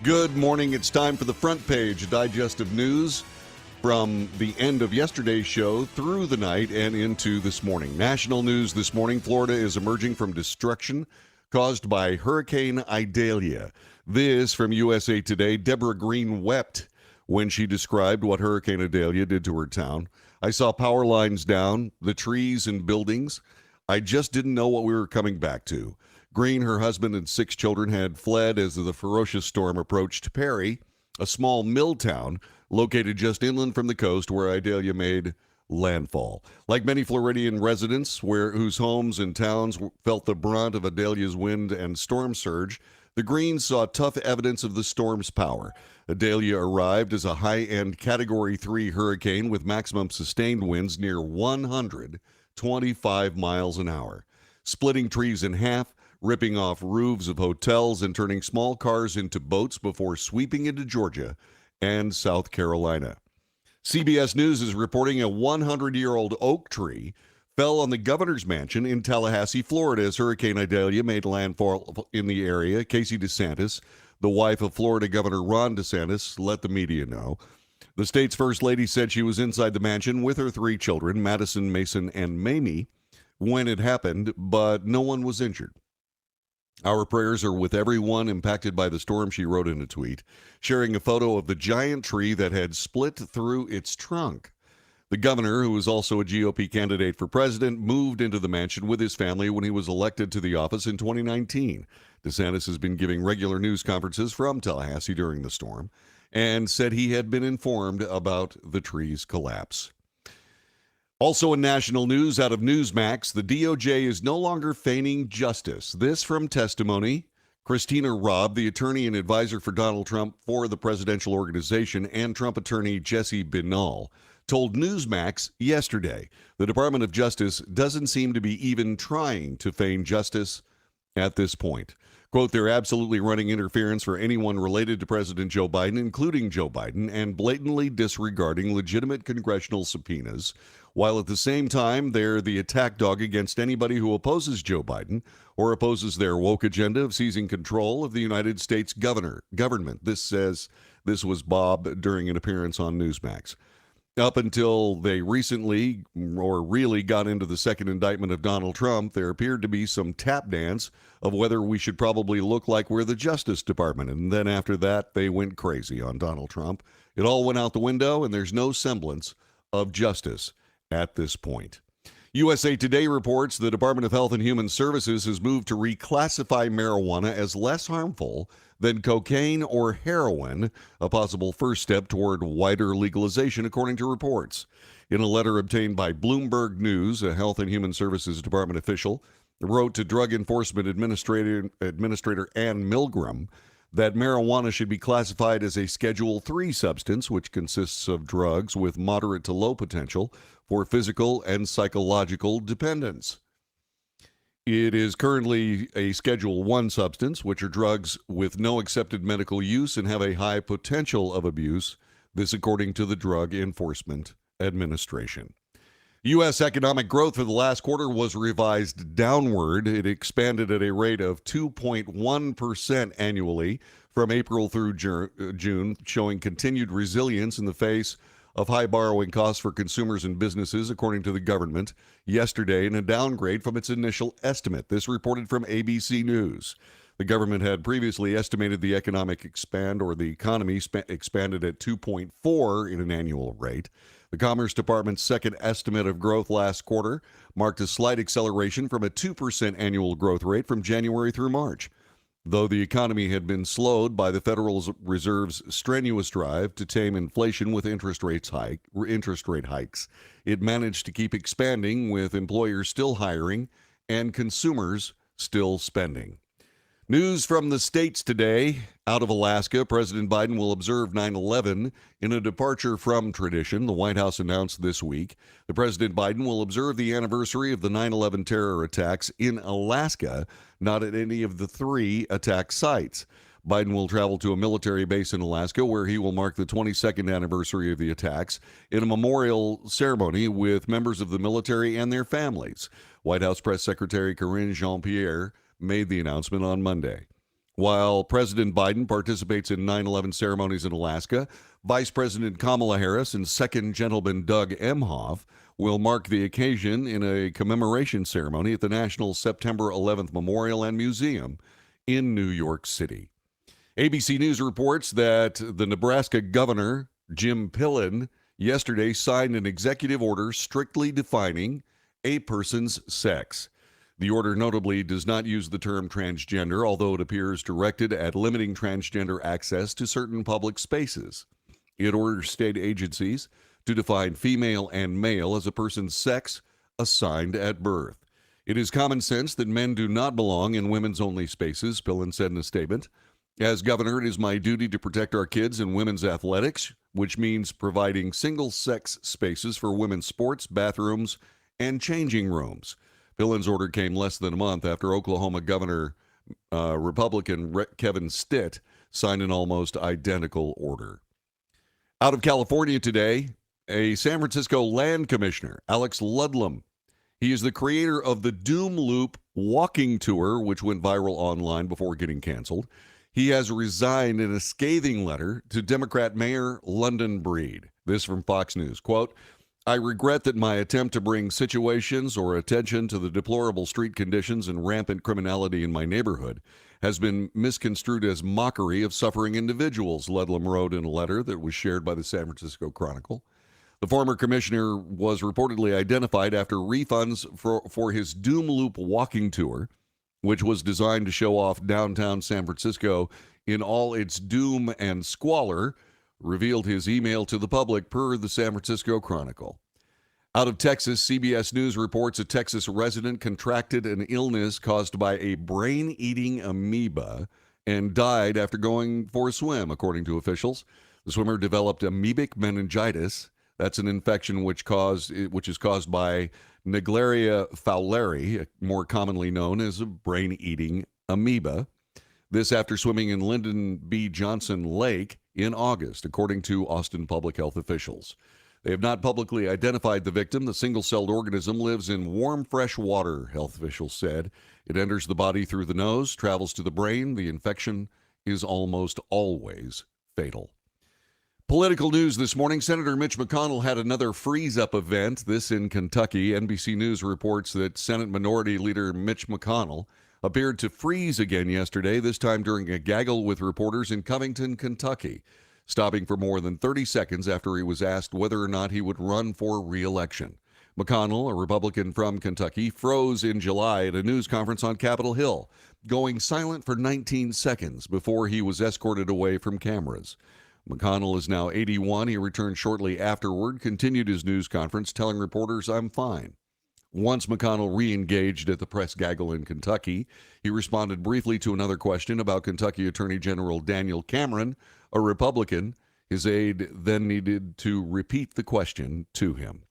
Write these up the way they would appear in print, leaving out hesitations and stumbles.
Good morning. It's time for the front page, a digest of news from the end of yesterday's show through the night and into this morning. National news this morning: Florida is emerging from destruction caused by Hurricane Idalia. This from USA Today. Deborah Green wept when she described what Hurricane Idalia did to her town. I saw power lines down, the trees and buildings. I just didn't know what we were coming back to. Green, her husband, and 6 children had fled as the ferocious storm approached Perry, a small mill town located just inland from the coast where Idalia made landfall. Like many Floridian residents whose homes and towns felt the brunt of Idalia's wind and storm surge, the Greens saw tough evidence of the storm's power. Idalia arrived as a high-end Category 3 hurricane with maximum sustained winds near 125 miles an hour, splitting trees in half, ripping off roofs of hotels, and turning small cars into boats before sweeping into Georgia and South Carolina. CBS News is reporting a 100-year-old oak tree fell on the governor's mansion in Tallahassee, Florida, as Hurricane Idalia made landfall in the area. Casey DeSantis, the wife of Florida Governor Ron DeSantis, let the media know. The state's first lady said she was inside the mansion with her 3 children, Madison, Mason, and Mamie, when it happened, but no one was injured. Our prayers are with everyone impacted by the storm, she wrote in a tweet, sharing a photo of the giant tree that had split through its trunk. The governor, who is also a GOP candidate for president, moved into the mansion with his family when he was elected to the office in 2019. DeSantis has been giving regular news conferences from Tallahassee during the storm and said he had been informed about the tree's collapse. Also in national news out of Newsmax, the DOJ is no longer feigning justice. This from testimony. Christina Bobb, the attorney and advisor for Donald Trump for the presidential organization, and Trump attorney Jesse Binnall, told Newsmax yesterday the Department of Justice doesn't seem to be even trying to feign justice at this point. Quote, they're absolutely running interference for anyone related to President Joe Biden, including Joe Biden, and blatantly disregarding legitimate congressional subpoenas, while at the same time they're the attack dog against anybody who opposes Joe Biden or opposes their woke agenda of seizing control of the United States government. This was Bobb during an appearance on Newsmax. Up until they recently or really got into the second indictment of Donald Trump, there appeared to be some tap dance of whether we should probably look like we're the Justice Department. And then after that, they went crazy on Donald Trump. It all went out the window, and there's no semblance of justice at this point. USA Today reports the Department of Health and Human Services has moved to reclassify marijuana as less harmful than cocaine or heroin, a possible first step toward wider legalization, according to reports. In a letter obtained by Bloomberg News, a Health and Human Services Department official wrote to Drug Enforcement Administrator Ann Milgram that marijuana should be classified as a Schedule III substance, which consists of drugs with moderate to low potential for physical and psychological dependence. It is currently a Schedule I substance, which are drugs with no accepted medical use and have a high potential of abuse, this according to the Drug Enforcement Administration. U.S. economic growth for the last quarter was revised downward. It expanded at a rate of 2.1% annually from April through June, showing continued resilience in the face of high borrowing costs for consumers and businesses, according to the government yesterday, in a downgrade from its initial estimate. This reported from ABC News. The government had previously estimated the economy expanded at 2.4 in an annual rate. The Commerce Department's second estimate of growth last quarter marked a slight acceleration from a 2% annual growth rate from January through March. Though the economy had been slowed by the Federal Reserve's strenuous drive to tame inflation with interest rate hikes, it managed to keep expanding, with employers still hiring and consumers still spending. News from the states today. Out of Alaska, President Biden will observe 9/11 in a departure from tradition. The White House announced this week that President Biden will observe the anniversary of the 9/11 terror attacks in Alaska, not at any of the 3 attack sites. Biden will travel to a military base in Alaska where he will mark the 22nd anniversary of the attacks in a memorial ceremony with members of the military and their families. White House Press Secretary Karine Jean-Pierre made the announcement on Monday. While President Biden participates in 9/11 ceremonies in Alaska, Vice President Kamala Harris and Second Gentleman Doug Emhoff will mark the occasion in a commemoration ceremony at the National September 11th Memorial and Museum in New York City. ABC News reports that the Nebraska governor, Jim Pillen, yesterday signed an executive order strictly defining a person's sex. The order notably does not use the term transgender, although it appears directed at limiting transgender access to certain public spaces. It orders state agencies to define female and male as a person's sex assigned at birth. It is common sense that men do not belong in women's-only spaces, Pillen said in a statement. As governor, it is my duty to protect our kids in women's athletics, which means providing single-sex spaces for women's sports, bathrooms, and changing rooms. Pillen's order came less than a month after Oklahoma Governor Republican Kevin Stitt signed an almost identical order. Out of California today, a San Francisco land commissioner, Alex Ludlam. He is the creator of the Doom Loop walking tour, which went viral online before getting canceled. He has resigned in a scathing letter to Democrat Mayor London Breed. This from Fox News. Quote, I regret that my attempt to bring situations or attention to the deplorable street conditions and rampant criminality in my neighborhood has been misconstrued as mockery of suffering individuals, Ludlam wrote in a letter that was shared by the San Francisco Chronicle. The former commissioner was reportedly identified after refunds for his Doom Loop walking tour, which was designed to show off downtown San Francisco in all its doom and squalor, revealed his email to the public per the San Francisco Chronicle. Out of Texas, CBS News reports a Texas resident contracted an illness caused by a brain-eating amoeba and died after going for a swim, according to officials. The swimmer developed amoebic meningitis. That's an infection which is caused by Naegleria fowleri, more commonly known as a brain-eating amoeba. This after swimming in Lyndon B. Johnson Lake in August, according to Austin public health officials. They have not publicly identified the victim. The single-celled organism lives in warm, fresh water, health officials said. It enters the body through the nose, travels to the brain. The infection is almost always fatal. Political news this morning. Senator Mitch McConnell had another freeze-up event, this in Kentucky. NBC News reports that Senate Minority Leader Mitch McConnell appeared to freeze again yesterday, this time during a gaggle with reporters in Covington, Kentucky, stopping for more than 30 seconds after he was asked whether or not he would run for re-election. McConnell, a Republican from Kentucky, froze in July at a news conference on Capitol Hill, going silent for 19 seconds before he was escorted away from cameras. McConnell is now 81. He returned shortly afterward, continued his news conference, telling reporters, I'm fine. Once McConnell re-engaged at the press gaggle in Kentucky, he responded briefly to another question about Kentucky Attorney General Daniel Cameron, a Republican. His aide then needed to repeat the question to him.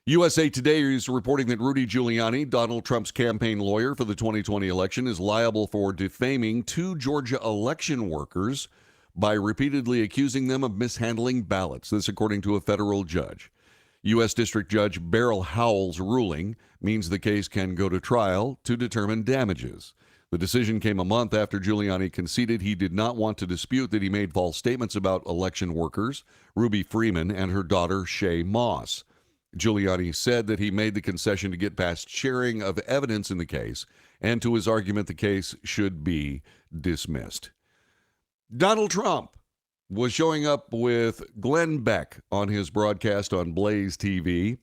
USA Today is reporting that Rudy Giuliani, Donald Trump's campaign lawyer for the 2020 election, is liable for defaming 2 Georgia election workers by repeatedly accusing them of mishandling ballots. This according to a federal judge. U.S. District Judge Beryl Howell's ruling means the case can go to trial to determine damages. The decision came a month after Giuliani conceded he did not want to dispute that he made false statements about election workers, Ruby Freeman and her daughter, Shay Moss. Giuliani said that he made the concession to get past sharing of evidence in the case and to his argument the case should be dismissed. Donald Trump was showing up with Glenn Beck on his broadcast on Blaze TV.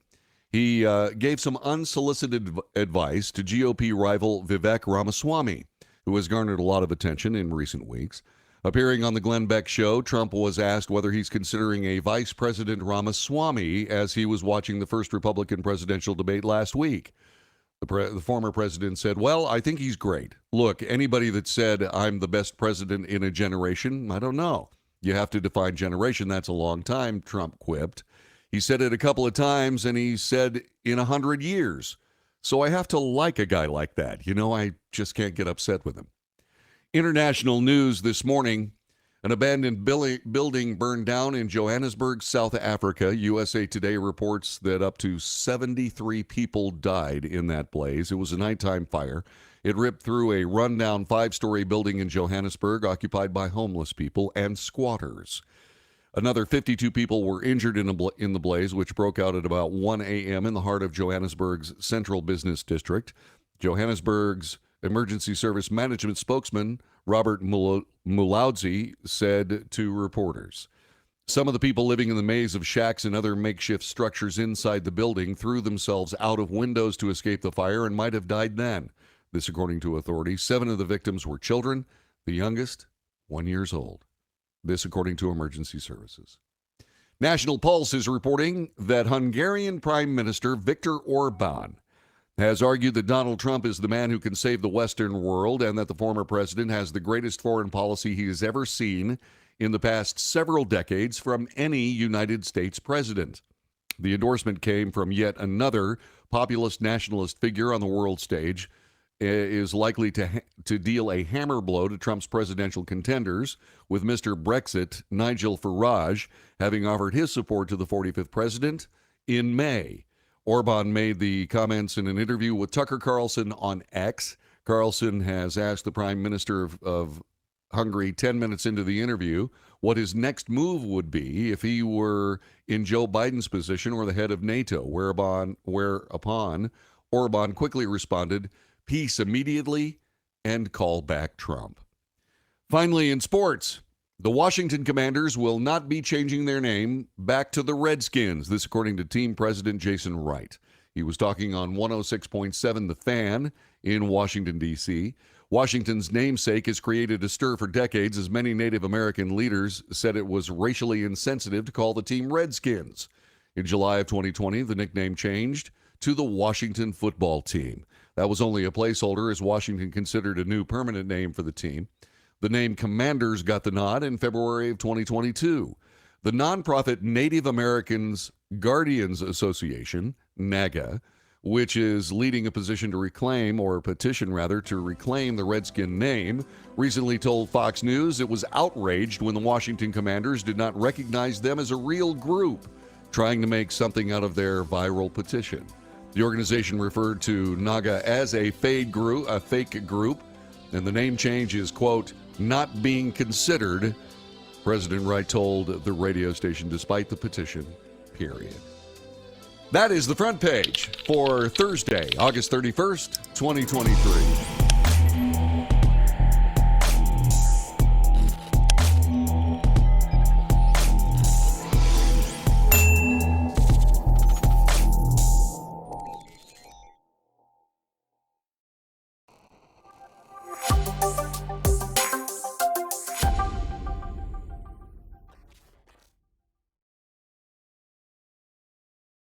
He gave some unsolicited advice to GOP rival Vivek Ramaswamy, who has garnered a lot of attention in recent weeks. Appearing on the Glenn Beck show, Trump was asked whether he's considering a Vice President Ramaswamy as he was watching the first Republican presidential debate last week. The former president said, well, I think he's great. Look, anybody that said I'm the best president in a generation, I don't know. You have to define generation. That's a long time, Trump quipped. He said it a couple of times, and he said in 100 years. So I have to like a guy like that. You know, I just can't get upset with him. International news this morning. An abandoned building burned down in Johannesburg, South Africa. USA Today reports that up to 73 people died in that blaze. It was a nighttime fire. It ripped through a rundown 5-story building in Johannesburg occupied by homeless people and squatters. Another 52 people were injured in the blaze, which broke out at about 1 a.m. in the heart of Johannesburg's central business district. Johannesburg's Emergency Service Management spokesman Robert Mulaudzi said to reporters, "Some of the people living in the maze of shacks and other makeshift structures inside the building threw themselves out of windows to escape the fire and might have died then." This according to authorities. 7 of the victims were children, the youngest 1 year old. This according to emergency services. National Pulse is reporting that Hungarian Prime Minister Viktor Orban has argued that Donald Trump is the man who can save the Western world and that the former president has the greatest foreign policy he has ever seen in the past several decades from any United States president. The endorsement came from yet another populist nationalist figure on the world stage, is likely to deal a hammer blow to Trump's presidential contenders, with Mr. Brexit, Nigel Farage, having offered his support to the 45th president in May. Orban made the comments in an interview with Tucker Carlson on X. Carlson has asked the Prime Minister of Hungary 10 minutes into the interview what his next move would be if he were in Joe Biden's position or the head of NATO, whereupon Orban quickly responded, "Peace immediately and call back Trump." Finally, in sports, the Washington Commanders will not be changing their name back to the Redskins. This according to team president Jason Wright. He was talking on 106.7 The Fan in Washington, D.C. Washington's namesake has created a stir for decades, as many Native American leaders said it was racially insensitive to call the team Redskins. In July of 2020, the nickname changed to the Washington Football Team. That was only a placeholder, as Washington considered a new permanent name for the team. The name Commanders got the nod in February of 2022. The nonprofit Native Americans Guardians Association, NAGA, which is leading a petition to reclaim the Redskin name, recently told Fox News it was outraged when the Washington Commanders did not recognize them as a real group, trying to make something out of their viral petition. The organization referred to NAGA as a fake group, and the name change is, quote, not being considered, President Wright told the radio station, despite the petition, period. That is the front page for Thursday, August 31st, 2023.